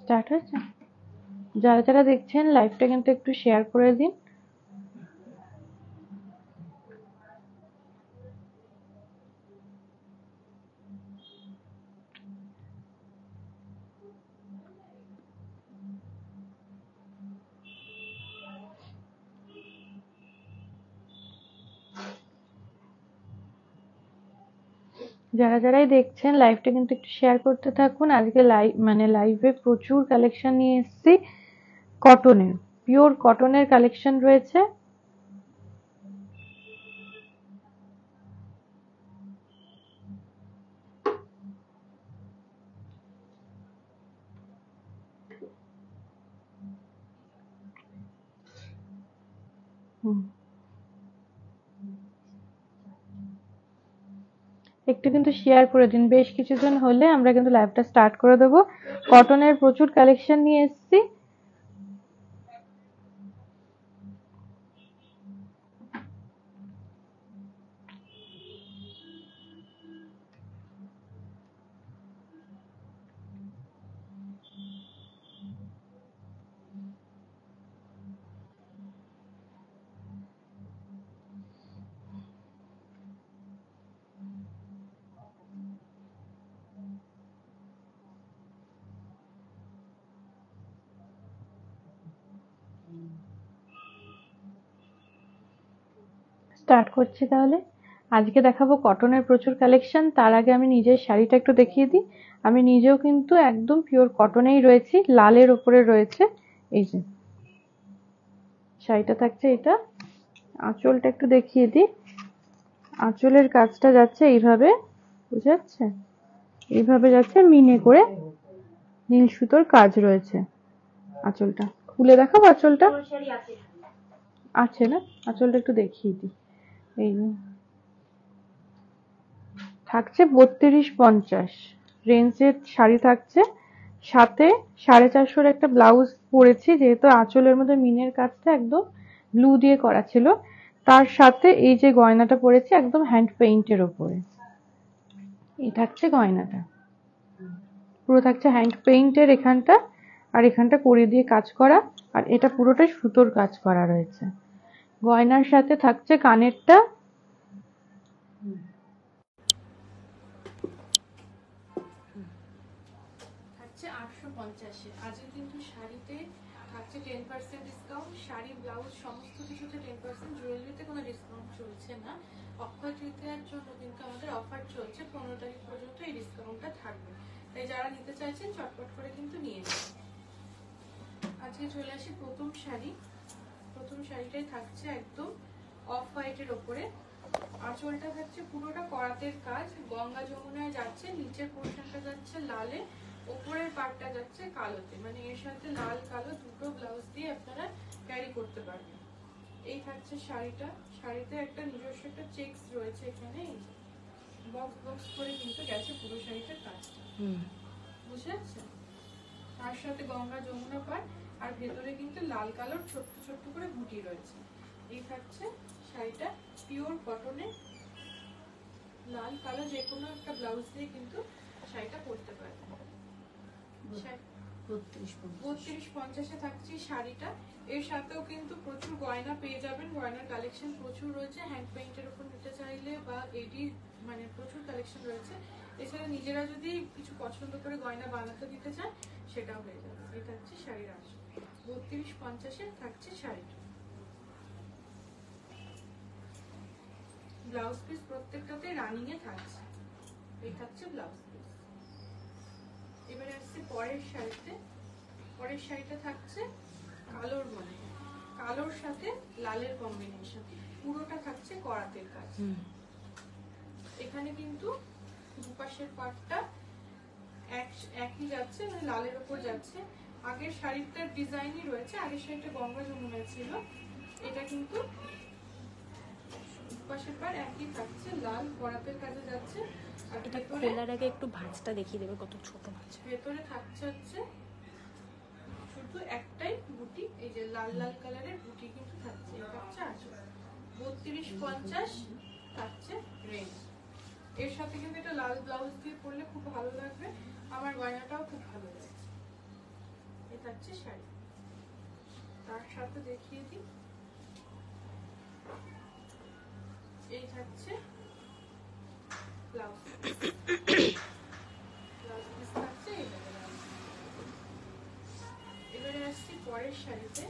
Start হয়েছে? যারা যারা দেখছেন লাইভটা কিন্তু একটু শেয়ার করে দিন। যারা যারাই দেখছেন লাইভটা কিন্তু একটু শেয়ার করতে থাকুন। আজকে লাইভে প্রচুর কালেকশন নিয়ে এসেছি কটনের, পিওর কটনের কালেকশন রয়েছে। একটু কিন্তু শেয়ার করে দিন, বেশ কিছুজন হলে আমরা কিন্তু লাইভটা স্টার্ট করে দেবো। কটনের প্রচুর কালেকশন নিয়ে এসেছি। স্টার্ট করছি তাহলে। আজকে দেখাবো কটনের প্রচুর কালেকশন। তার আগে আমি নিজের শাড়িটা একটু দেখিয়ে দিই। আমি নিজেও কিন্তু একদম পিওর কটনেই রয়েছি, লালের ওপরে রয়েছে। এই যে শাড়িটা থাকছে এটা। আঁচলটা একটু দেখিয়ে দিই। আঁচলের কাজটা যাচ্ছে এইভাবে, বুঝা যাচ্ছে? এইভাবে যাচ্ছে, মিনে করে নীল সুতোর কাজ রয়েছে। আঁচলটা খুলে দেখাবো। আঁচলটা আছে না? আঁচলটা একটু দেখিয়ে দিই। এই থাকছে 32-50 রেঞ্জের শাড়ি থাকছে। সাথে 450 একটা ব্লাউজ পরেছি, যেহেতু আঁচলের মধ্যে মিনের কাজটা একদম ব্লু দিয়ে করা ছিল। তার সাথে এই যে গয়নাটা পরেছি একদম হ্যান্ড পেইন্টের ওপরে, এই থাকছে গয়নাটা। পুরো থাকছে হ্যান্ড পেইন্টের এখানটা, আর এখানটা কড়ি দিয়ে কাজ করা, আর এটা পুরোটাই সুতোর কাজ করা রয়েছে। গয়নার সাথে থাকছে কানেরটা। থাকছে 850। আজকে কিন্তু শাড়িতে থাকছে 10% ডিসকাউন্ট। শাড়ি, ব্লাউজ সমস্ত কিছুতে 10%। জুয়েলারিতে কোনো ডিসকাউন্ট চলছে না। অক্ষয় তৃতীয়ার জন্য কিন্তু আমাদের অফার চলছে, 15 তারিখ পর্যন্ত এই ডিসকাউন্টটা থাকবে। তাই যারা নিতে চাইছেন চটপট করে কিন্তু নিয়ে নিন। আজকে চলে আসি প্রথম শাড়ি। প্রথম শাড়িটাই থাকছে একদম অফ হোয়াইটের ওপরে। আঁচলটা থাকছে পুরোটা করাতের কাজ, গঙ্গা যমুনায় যাচ্ছে। নিচের পোর্শনটা যাচ্ছে লালে, ওপরের পার্টটা যাচ্ছে কালোতে। মানে এর সাথে লাল কালো দুটো ব্লাউজ দিয়ে আপনারা ক্যারি করতে পারবেন। এই থাকছে শাড়িটা। শাড়িতে একটা নিজস্ব একটা চেকস রয়েছে এখানে, বক্স বক্স করে কিন্তু গেছে পুরো শাড়িটার কাজটা, বুঝতে পারছেন? তার সাথে গঙ্গা যমুনা পাড়, আর ভেতরে কিন্তু লাল কালোর ছোট্ট ছোট্ট করে বুটি রয়েছে। এই থাকছে শাড়িটা পিওর কটনে, লাল কালো যে কোনো একটা ব্লাউজ দিয়ে কিন্তু শাড়িটা পরতে পারবেন। 32-50 থাকছে শাড়িটা। এর সাথেও কিন্তু প্রচুর গয়না পেয়ে যাবেন। গয়নার কালেকশন প্রচুর রয়েছে, হ্যান্ড পেইন্টের উপর নিতে চাইলে বা এডি মানে প্রচুর কালেকশন রয়েছে। এছাড়া নিজেরা যদি কিছু পছন্দ করে গয়না বানাতে দিতে চান সেটাও হয়ে যাবে। এই থাকছে শাড়ির আসল। 32-50 থাকছে শাড়িটা। ব্লাউজ পিস প্রত্যেকটাতে রানিং এ থাকছে। এই থাকছে ব্লাউজ পিস। এবারে আসছে পরের শাড়িতে। পরের শাড়িটা থাকছে কালোর মধ্যে, কালোর সাথে লালের কম্বিনেশন। পুরোটা থাকছে করাতের কাজ। এখানে কিন্তু দুপাশের পাটটা একই যাচ্ছে, মানে লালের উপর যাচ্ছে। আগের শাড়িটার ডিজাইনই রয়েছে, আগের শাড়িটা গঙ্গা যমুনা ছিল। এটা কিন্তু দুপাশের পাট একই থাকছে, লাল করাতের কাজে যাচ্ছে। আর এটা খোলার আগে একটু ভাঁজটা দেখিয়ে দেবে কত ছোট ভাঁজ। ভেতরে থাকছে হচ্ছে শুধু একটাই বুটি, এই যে লাল লাল কালারের বুটি কিন্তু থাকছে। এটা হচ্ছে আঁচল। 32-50 থাকছে রেঞ্জ। এর সাথে কিন্তু এটা লাল ব্লাউজ দিয়ে পরলে খুব ভালো লাগবে। আমার গয়নাটাও খুব ভালো লাগছে। থাকছে শাড়ি। তার সাথে দেখিয়ে দিই, এই থাকছে ব্লাউজ পিস। ব্লাউজ পিস থাকছে এইভাবে। এবারে আসছি পরের শাড়িতে।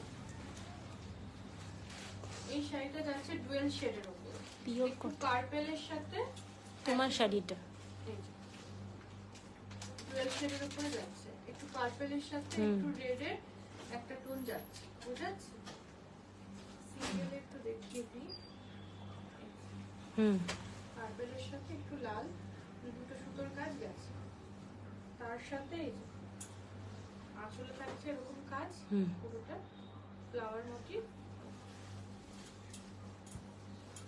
এই শাড়িটা যাচ্ছে ডুয়েল শেডের উপর, পিওর একটু কটন। পার্পেলের সাথে তোমার শাড়িটা ডুয়েল শেডের উপরে যাচ্ছে, একটু পার্পেলের সাথে একটু রেডের একটা টোন যাচ্ছে, বুঝা যাচ্ছে? সিঙ্গেলে একটু দেখিয়ে দিই, পার্পেলের সাথে একটু লাল, দুটো সুতোর কাজ গেছে। তার সাথে এই যে আঁচলে থাকছে এরকম কাজ, পুরোটা ফ্লাওয়ার মোটিভ।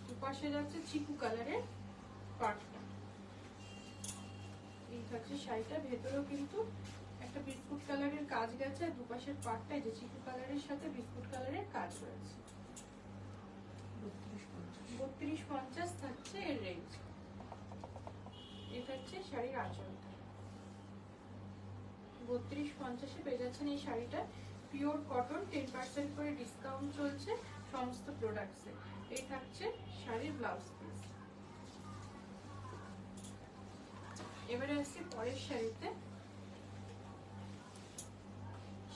দুপাশে যাচ্ছে চিকু কালারের পাটটা। এই থাকছে শাড়িটা, ভেতরেও কিন্তু একটা বিস্কুট কালারের কাজ গেছে, আর দুপাশের পাটটা এই যে চিকু কালারের সাথে বিস্কুট কালারের কাজ রয়েছে। 32-50 থাকছে এর রেঞ্জ। এই থাকছে শাড়ির আঁচলটা। 32-50 পেয়ে যাচ্ছেন এই শাড়িটা। পিওর কটন, 10% করে ডিসকাউন্ট চলছে সমস্ত প্রোডাক্টসে। এই থাকছে শাড়ির ব্লাউজ পিস। এবারে আসছি পরের শাড়িতে।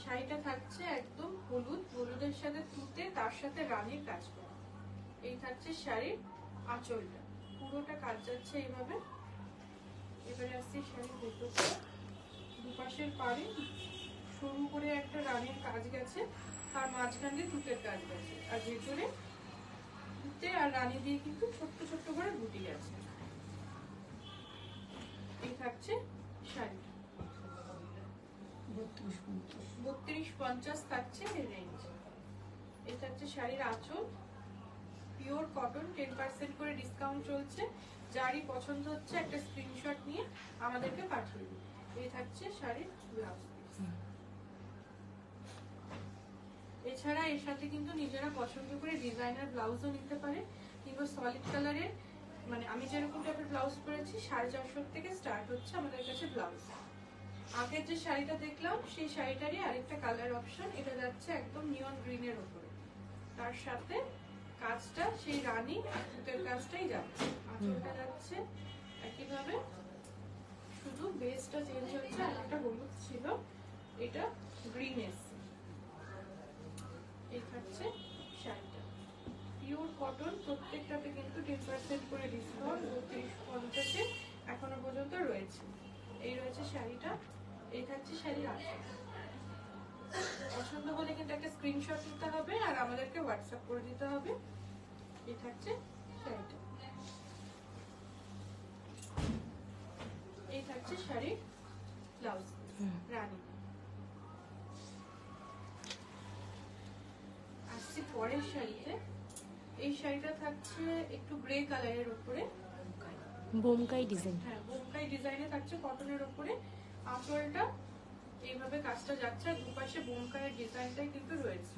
শাড়িটা থাকছে একদম হলুদ, হলুদের সাথে তুতে, তার সাথে রানীর কাজ করা। এই থাকছে শাড়ির আঁচলটা, পুরোটা কাজ যাচ্ছে এইভাবে। এবারে আসছি শাড়ির ভেতরটা। দুপাশের পাড়ে সরু করে একটা রানীর কাজ গেছে, আর মাঝখান দিয়ে তুতের কাজ গেছে, আর ভেতরে তুতে আর রানী দিয়ে কিন্তু ছোট্ট ছোট্ট করে বুটি গেছে। এই থাকছে শাড়ি। 32-50 থাকছে এর রেঞ্জ। এই থাকছে শাড়ির আঁচল, পিওর কটন, 10% করে ডিসকাউন্ট চলছে। যারই পছন্দ হচ্ছে একটা স্ক্রিনশট নিয়ে আমাদেরকে পাঠিয়ে দিন। এই থাকছে শাড়ির ব্লাউজ পিস। এছাড়া এর সাথে কিন্তু নিজেরা পছন্দ করে ডিজাইনার ব্লাউজও নিতে পারে, কিংবা সলিড কালারের, মানে আমি যেরকম টাইপের ব্লাউজ করেছি 450 থেকে স্টার্ট হচ্ছে আমাদের কাছে ব্লাউজ। আগের যে শাড়িটা দেখলাম সেই শাড়িটারই আরেকটা কালার অপশন, এটা যাচ্ছে একদম নিয়ন গ্রিনের উপরে, তার সাথে কাজটা সেই রানী সুতের কাজটাই যাচ্ছে। আঁচলটা যাচ্ছে একইভাবে, শুধু বেসটা চেঞ্জ হচ্ছে, আর একটা হলুদ ছিল, এটা গ্রিন এসছে। এই থাকছে শাড়িটা, পিওর কটন, প্রত্যেকটাতে কিন্তু 10% করে ডিসকাউন্ট 32-50 এখনো পর্যন্ত রয়েছে। এই রয়েছে শাড়িটা। এই থাকছে শাড়ির আঁচল। পছন্দ হলে কিন্তু একটা স্ক্রিনশট নিতে হবে আর আমাদেরকে হোয়াটসঅ্যাপ করে দিতে হবে। এই থাকছে শাড়িটা। এই থাকছে শাড়ির ব্লাউজ রানী। আসছি পরের শাড়িতে। এই শাড়িটা থাকছে একটু গ্রে কালারের উপরে, বোমকাই ডিজাইন। হ্যাঁ বোমকাই ডিজাইনে থাকছে, কটনের উপরে। আঁচলটা এইভাবে কাজটা যাচ্ছে, আর দুপাশে বোমকাইয়ের ডিজাইনটাই কিন্তু রয়েছে।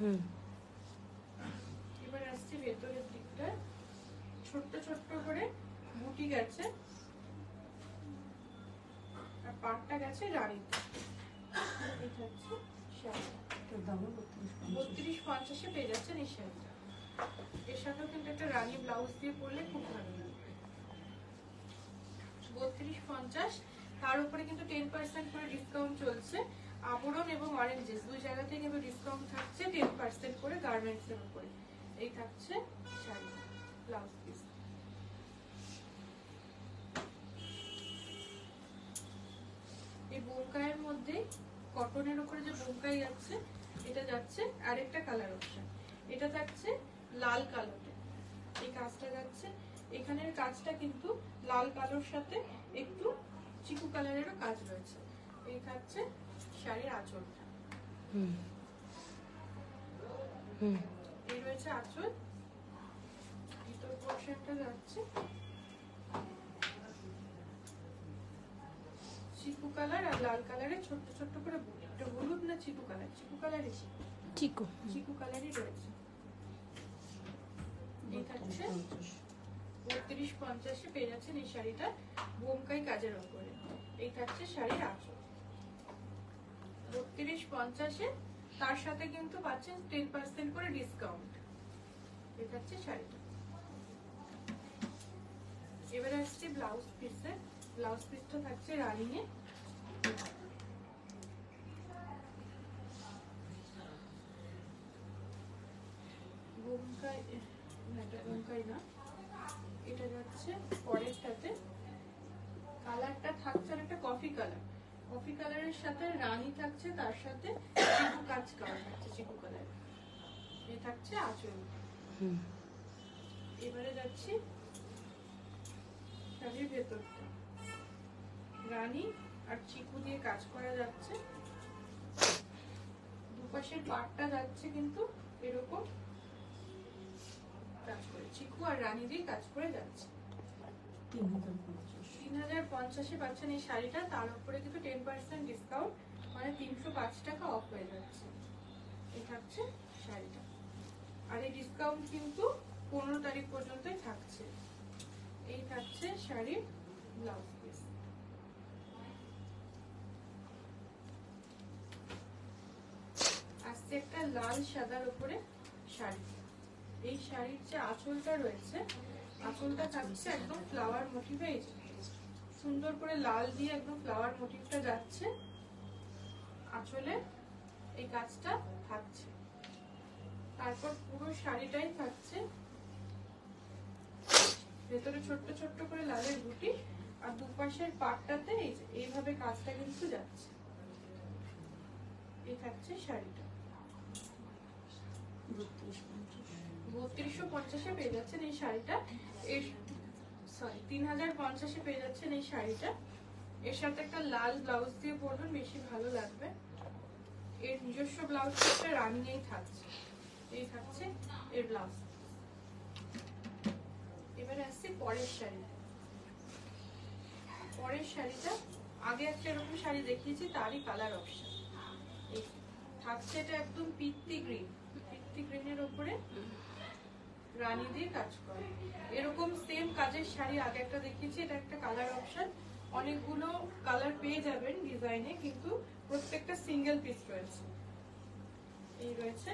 এবার আসছি ভেতরের দিকটা, ছোট্ট ছোট্ট করে বুটি গেছে, আর পাটটা গেছে রানীতে। এই থাকছে শাড়িটা। 32-50 পেয়ে যাচ্ছেন এই শাড়িটা। এর সাথেও কিন্তু একটা রানী ব্লাউজ দিয়ে পরলে খুব ভালো লাগবে। 32-50, তার উপরে কিন্তু 10% করে ডিসকাউন্ট চলছে। আবরণ এবং অরেঞ্জেস দুই জায়গাতেই কিন্তু ডিসকাউন্ট থাকছে 10% করে গার্মেন্টস এর উপরে। এই থাকছে শাড়ি ব্লাউজ পিস। এই বোমকাইয়ের মধ্যে কটনের উপরে যে বোমকাই যাচ্ছে, এটা যাচ্ছে আরেকটা কালার অপশন, এটা থাকছে লাল কালোতে। এই কাজটা যাচ্ছে, এখানের কাজটা কিন্তু লাল কালোর সাথে একটু চিকু কালারেরও কাজ রয়েছে। এই থাকছে শাড়ির আঁচলটা। এই রয়েছে আঁচল, ভিতর পোর্শনটা যাচ্ছে চিকু কালার আর লাল কালারের ছোট্ট ছোট্ট করে বুটি। এটা হলুদ না চিকু কালার? চিকু কালারই, চিকু চিকু কালারই রয়েছে। এই থাকছে 32-50 পেয়ে যাচ্ছেন এই শাড়িটা বোমকাই কাজের উপরে। এই থাকছে শাড়ির আঁচল। 3250-এ, তার সাথে কিন্তু পাচ্ছেন 10% করে ডিসকাউন্ট। এটা হচ্ছে শাড়িটা। এবারে আসছে ব্লাউজ পিসে। ব্লাউজ পিসটা থাকছে রানিং এ। বোমকাই না, এটা বোমকাই না, এটা যাচ্ছে পরেরটাতে। কালারটা থাকছে একটা কফি কালার। কফি কালারের সাথে রানী থাকছে, তার সাথে চিকু কাজ করা থাকছে চিকু কালার। এই থাকছে আঁচল। এবারে যাচ্ছি শাড়ির ভেতরটা। রানী আর চিকু দিয়ে কাজ করা যাচ্ছে। দুপাশের পাটটা যাচ্ছে কিন্তু এরকম কাজ করে, চিকু আর রানী দিয়ে কাজ করে যাচ্ছে। 3050-এ পাচ্ছেন এই শাড়িটা। তার উপরে কিন্তু 10% ডিসকাউন্ট, মানে 305 টাকা অফ হয়ে যাচ্ছে। এই থাকছে শাড়িটা। আর এই ডিসকাউন্ট কিন্তু 15 তারিখ পর্যন্তই থাকছে। এই থাকছে শাড়ির ব্লাউজ পিস। আসছে একটা লাল সাদার উপরে শাড়ি। এই শাড়ির যে আঁচলটা রয়েছে, আঁচলটা থাকছে একদম ফ্লাওয়ার মোটিভে। সুন্দর করে লাল দিয়ে একদম ফ্লাওয়ার মোটিভটা যাচ্ছে আঁচলে, এই কাজটা থাকছে। তারপর পুরো শাড়িটাই থাকছে ভেতরে ছোট্ট ছোট্ট করে লালের বুটি, আর দুপাশের পাটটাতে এইভাবে কাজটা কিন্তু যাচ্ছে। এই থাকছে শাড়িটা। 3250-এ পেয়ে যাচ্ছেন এই শাড়িটা। এর 3050-এ পেয়ে যাচ্ছেন এই শাড়িটা। এর সাথে একটা লাল ব্লাউজ দিয়ে পরবেন, বেশি ভালো লাগবে। এর নিজস্ব ব্লাউজ পিসটা রানিংয়েই থাকছে। এই থাকছে এর ব্লাউজ। এবারে আসছে পরের শাড়ি। পরের শাড়িটা আগে একটা এরকম শাড়ি দেখিয়েছি, তারই কালার অপশন। এই থাকছে এটা একদম পিত্তি গ্রিন। পিত্তি গ্রিনের উপরে রানী দিয়ে কাজ করে। এরকম সেম কাজের শাড়ি আগে একটা দেখিয়েছি, এটা একটা কালার অপশন। অনেকগুলো কালার পেয়ে যাবেন ডিজাইনে, কিন্তু প্রত্যেকটা সিঙ্গেল পিস রয়েছে। এই রয়েছে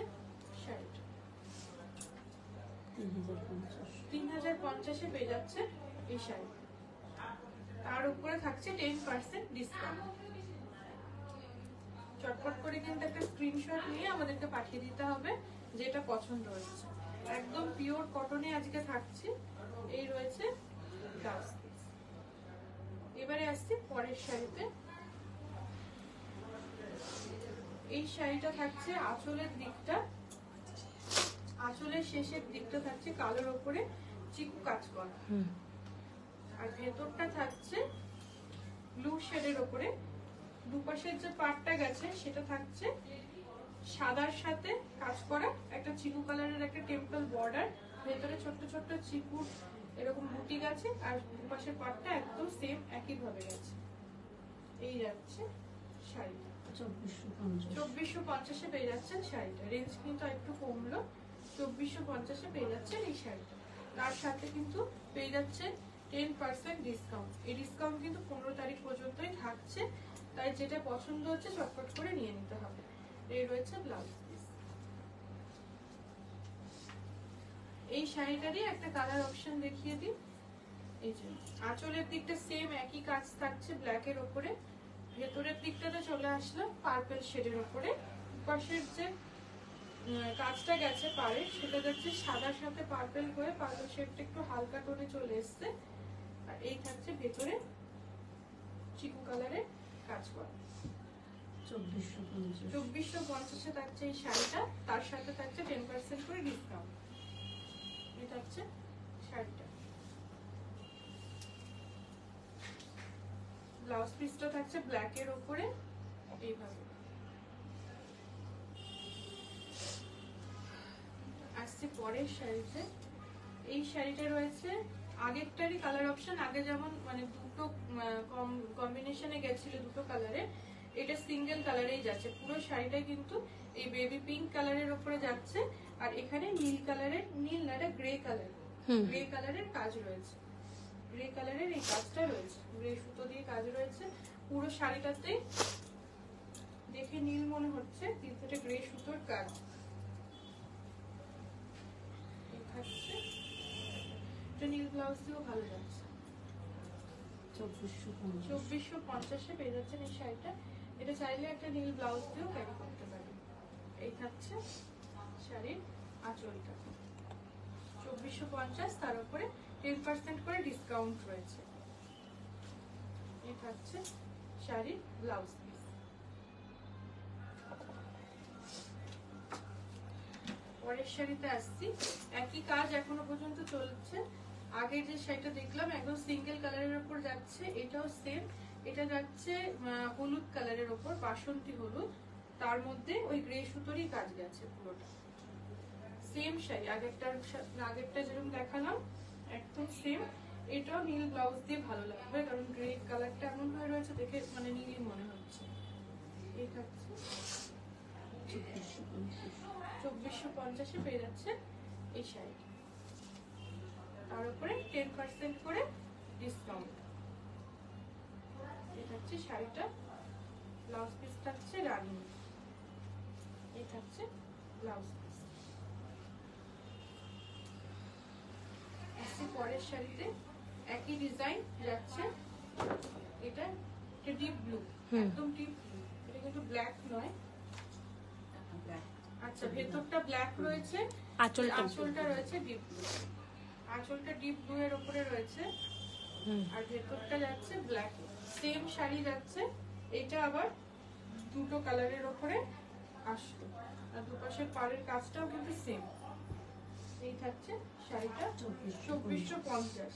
শাড়িটা। 3050-এ পেয়ে যাচ্ছে এই শাড়ি। তার উপরে থাকছে 10% ডিসকাউন্ট। চটপট করে কিন্তু একটা স্ক্রিনশট নিয়ে আমাদেরকে পাঠিয়ে দিতে হবে যেটা পছন্দ হচ্ছে। একদম পিওর কটনে আজকে থাকছে। এই রয়েছে ব্লাউজ পিস। এবারে আসছি পরের শাড়িতে। এই শাড়িটা থাকছে আঁচলের দিকটা, আঁচলের শেষের দিকটা থাকছে কালোর উপরে চিকু কাজ করা, আর ভেতরটা থাকছে ব্লু শেডের উপরে। দুপাশের যে পাটটা গেছে সেটা থাকছে সাদার সাথে কাজ করা, একটা চিকু কালারের একটা টেম্পল বর্ডার, ভেতরে ছোট্ট ছোট্ট চিকুর এরকম বুটি গেছে, আর দুপাশের পাটটা একদম সেম একই ভাবে গেছে। এই যাচ্ছে শাড়িটা। 2450-এ পেয়ে যাচ্ছেন শাড়িটা। রেঞ্জ কিন্তু একটু কমলো। 2450-এ পেয়ে যাচ্ছেন এই শাড়িটা। তার সাথে কিন্তু পেয়ে যাচ্ছে 10% ডিসকাউন্ট। এই ডিসকাউন্ট কিন্তু 15 তারিখ পর্যন্তই থাকছে, তাই যেটা পছন্দ হচ্ছে চটপট করে নিয়ে নিতে হবে। এই রয়েছে ব্লাউজ পিস। এই শাড়িটারই একটা কালার অপশন দেখিয়ে দিই। এই যে আঁচলের দিকটা সেম একই কাজ থাকছে ব্ল্যাকের উপরে, ভেতরের দিকটাতে চলে আসলো পার্পল শেডের উপরে। পাশের যে কাজটা গেছে পাড়ে সেটা যাচ্ছে সাদার সাথে পার্পল হয়ে পার্পল শেডটা একটু হালকা টোনে চলে এসছে। আর এই থাকছে ভেতরে চিকু কালারের কাজ করা। 2450-এ থাকছে এই শাড়িটা। তার সাথে থাকছে 10% করে ডিসকাউন্ট। এই থাকছে শাড়িটা। ব্লাউজ পিসটা থাকছে ব্ল্যাকের উপরে এইভাবে। আসছে পরের শাড়িতে। এই শাড়িটা রয়েছে আগেরটারই কালার অপশন। আগে যেমন মানে দুটো কম্বিনেশনে গেছিল দুটো কালারে, এটা সিঙ্গেল কালারেই যাচ্ছে। পুরো শাড়িটা কিন্তু এই বেবি পিঙ্ক কালারের উপরে যাচ্ছে, আর এখানে নীল কালারের, নীল না এটা গ্রে কালার, গ্রে কালারের কাজ রয়েছে। গ্রে কালারের এই কাজটা রয়েছে, গ্রে সুতো দিয়ে কাজ রয়েছে পুরো শাড়িটাতে। দেখে নীল মনে হচ্ছে কিন্তু এটা গ্রে সুতোর কাজ। এই থাকছে, এটা নীল ব্লাউজ দিয়েও ভালো যাচ্ছে। 2450 পেয়ে যাচ্ছেন এই শাড়িটা। এটা চাইলে একটা নীল ব্লাউজ দিয়েও ক্যারি করতে পারেন। এই থাকছে শাড়ির আঁচলটা 2450, তার উপরে 10% করে ডিসকাউন্ট রয়েছে। এই থাকছে শাড়ির ব্লাউজ পিস। পরের শাড়িতে আসছি, একই কাজ এখনো পর্যন্ত চলছে। আগের যে শাড়িটা দেখলাম একদম সিঙ্গেল কালারের উপর যাচ্ছে, এটাও সেম। এটা যাচ্ছে হলুদ কালারের উপর, বাসন্তী হলুদ, তার মধ্যে ওই গ্রে সুতোরই কাজ গেছে পুরোটা। সেম শাড়ি, আগেরটা যেরকম দেখালাম একদম সেম। এটাও নীল ব্লাউজ দিয়ে ভালো লাগবে, কারণ গ্রে কালারটা এমন হয়ে রয়েছে দেখে মানে নীলই মনে হচ্ছে। এই থাকছে 2450 পেয়ে যাচ্ছে এই শাড়ি, তার উপরে 10% করে ডিসকাউন্ট। এটা হচ্ছে শাড়িটা, ব্লাউজ পিস থাকছে রানী। এই থাকছে ব্লাউজ পিস। পরের শাড়িতে একই ডিজাইন যাচ্ছে, এটা ডিপ ব্লু, একদম ডিপ ব্লু। এটা কিন্তু ব্ল্যাক নয়। আচ্ছা, ভেতরটা ব্ল্যাক রয়েছে, আঁচলটা রয়েছে ডিপ ব্লু। আঁচলটা ডিপ ব্লু এর উপরে রয়েছে আর ভেতরটা যাচ্ছে ব্ল্যাক। সেম শাড়ি যাচ্ছে, এটা আবার দুটো কালারের উপরে আসলো, আর দুপাশের পাড়ের কাজটাও কিন্তু সেম। এই থাকছে শাড়িটা 2450।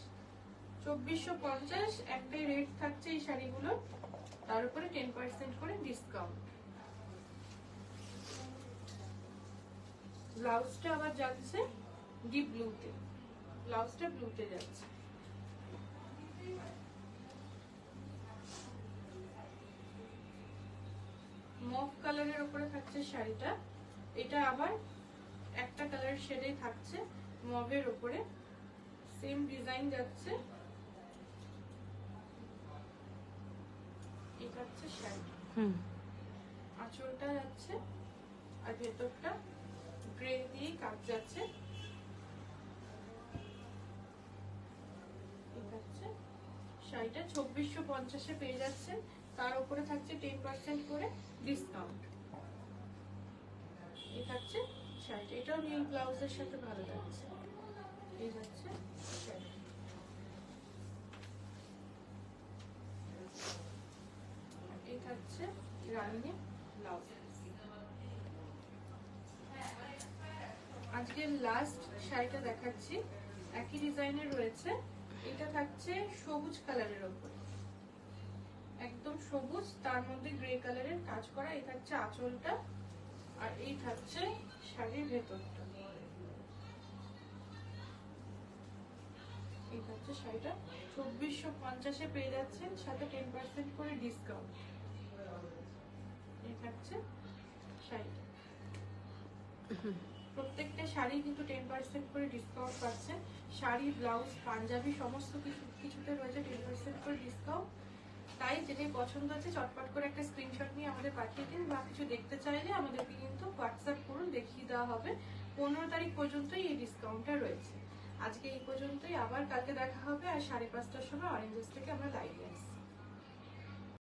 2450 একটাই রেট থাকছে এই শাড়িগুলো, তার উপরে 10% করে ডিসকাউন্ট। ব্লাউজটা আবার যাচ্ছে ডিপ ব্লুতে, ব্লাউজটা ব্লুতে যাচ্ছে। মভ কালারের উপরে থাকছে শাড়িটা, এটা আবার একটা কালার শেডে থাকছে মভের উপরে, সেম ডিজাইন যাচ্ছে। এটা হচ্ছে শাড়ি, আঁচলটা যাচ্ছে আর ভেতরটা গ্রে দিয়ে কাজ যাচ্ছে। এটা হচ্ছে শাড়িটা 2450 পেয়ে যাচ্ছেন, তার উপরে থাকছে 10% করে ডিসকাউন্ট। এই থাকছে শাড়িটা, এটাও নীল ব্লাউজের সাথে ভালো লাগছে। এই যাচ্ছে শাড়ি। এই থাকছে রানী ব্লাউজ। আজকে লাস্ট শাড়িটা দেখাচ্ছি, একই ডিজাইনের রয়েছে। এটা থাকছে সবুজ কালারের উপরে, একদম সবুজ, তার মধ্যে গ্রে কালারের কাজ করা। এই থাকছে আঁচলটা আর এই থাকছে শাড়ির ভেতরটা। এই থাকছে শাড়িটা 2450 পেয়ে যাচ্ছেন, সাথে 10% করে ডিসকাউন্ট। এই থাকছে শাড়িটা। প্রত্যেকটা শাড়ি কিন্তু 10% করে ডিসকাউন্ট পাচ্ছে। শাড়ি, ব্লাউজ, পাঞ্জাবি সমস্ত কিছুতে রয়েছে 10% করে ডিসকাউন্ট। তাই যেটাই পছন্দ আছে চটপট করে একটা স্ক্রিনশট নিয়ে আমাদের পাঠিয়ে দিন, বা কিছু দেখতে চাইলে আমাদেরকে কিন্তু হোয়াটসঅ্যাপ করুন, দেখিয়ে দেওয়া হবে। 15 তারিখ পর্যন্তই এই ডিসকাউন্টটা রয়েছে। আজকে এই পর্যন্তই, আবার কালকে দেখা হবে। আর 5:30টার সময় অরেঞ্জেস থেকে আমরা লাইভে আসছি।